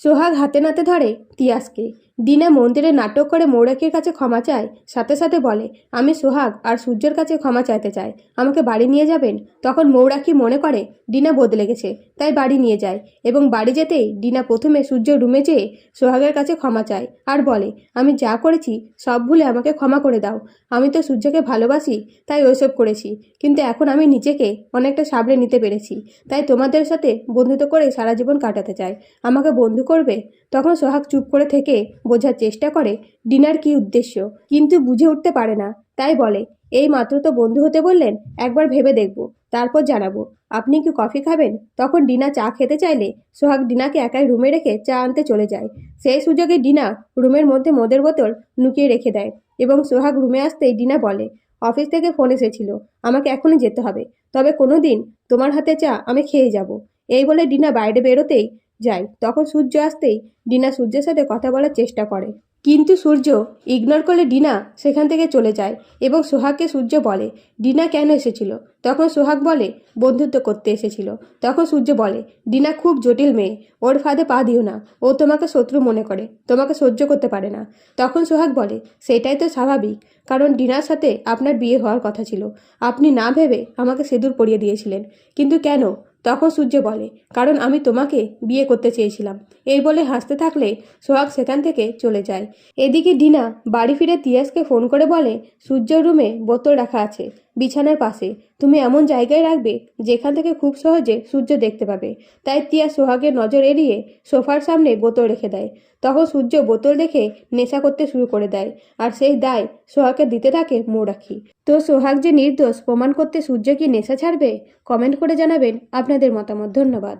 সোহাগ হাতে নাতে ধরে তিয়াসকে। দিনা মন্দিরে নাটক করে মৌরাকির কাছে ক্ষমা চায়, সাথে সাথে বলে, আমি সোহাগ আর সূর্যের কাছে ক্ষমা চাইতে চাই, আমাকে বাড়ি নিয়ে যাবেন। তখন মৌরাকি মনে করে ডিনা বদলে গেছে, তাই বাড়ি নিয়ে যায় এবং বাড়ি যেতেই ডিনা প্রথমে সূর্যের রুমে যেয়ে সোহাগের কাছে ক্ষমা চায় আর বলে, আমি যা করেছি সব ভুলে আমাকে ক্ষমা করে দাও। আমি তো সূর্যকে ভালোবাসি, তাই ওইসব করেছি, কিন্তু এখন আমি নিজেকে অনেকটা সামলে নিতে পেরেছি, তাই তোমাদের সাথে বন্ধুত্ব করে সারা জীবন কাটাতে চাই, আমাকে বন্ধু করবে। তখন সোহাগ চুপ করে থেকে বোঝার চেষ্টা করে ডিনার কি উদ্দেশ্য, কিন্তু বুঝে উঠতে পারে না, তাই বলে, এই মাত্র তো বন্ধু হতে বললেন, একবার ভেবে দেখব, তারপর জানাবো। আপনি কি কফি খাবেন? তখন ডিনা চা খেতে চাইলে সোহাগ ডিনাকে একাই রুমে রেখে চা আনতে চলে যায়। সেই সুযোগে ডিনা রুমের মধ্যে মদের বোতল লুকিয়ে রেখে দেয় এবং সোহাগ রুমে আসতেই ডিনা বলে, অফিস থেকে ফোন এসেছিল, আমাকে এখনই যেতে হবে, তবে কোনো দিন তোমার হাতে চা আমি খেয়ে যাব। এই বলে ডিনা বাইরে বেরোতেই যায়। তখন সূর্য আসতেই ডিনা সূর্যের সাথে কথা বলার চেষ্টা করে, কিন্তু সূর্য ইগনোর করলে ডিনা সেখান থেকে চলে যায় এবং সোহাগকে সূর্য বলে, ডিনা কেন এসেছিল? তখন সোহাগ বলে, বন্ধুত্ব করতে এসেছিল। তখন সূর্য বলে, ডিনা খুব জটিল মেয়ে, ওর ফাঁদে পা দিও না, ও তোমাকে শত্রু মনে করে, তোমাকে সহ্য করতে পারে না। তখন সোহাগ বলে, সেটাই তো স্বাভাবিক, কারণ ডিনার সাথে আপনার বিয়ে হওয়ার কথা ছিল, আপনি না ভেবে আমাকে সিঁদুর পরিয়ে দিয়েছিলেন, কিন্তু কেন? তখন সূর্য বলে, কারণ আমি তোমাকে বিয়ে করতে চেয়েছিলাম। এই বলে হাসতে থাকলে সোহাগ সেখান থেকে চলে যায়। এদিকে ডিনা বাড়ি ফিরে তিয়াসকে ফোন করে বলে, সূর্যের রুমে বোতল রাখা আছে বিছানার পাশে, তুমি এমন জায়গায় রাখবে যেখান থেকে খুব সহজে সূর্য দেখতে পাবে। তাই তিয়াস সোহাগের নজর এড়িয়ে সোফার সামনে বোতল রেখে দেয়। তখন সূর্য বোতল দেখে নেশা করতে শুরু করে দেয়, আর সেই দায় সোহাগকে দিতে থাকে মৌরাকি। তো সোহাগ যে নির্দোষ প্রমাণ করতে সূর্য কি নেশা ছাড়বে? কমেন্ট করে জানাবেন আপনাদের মতামত। ধন্যবাদ।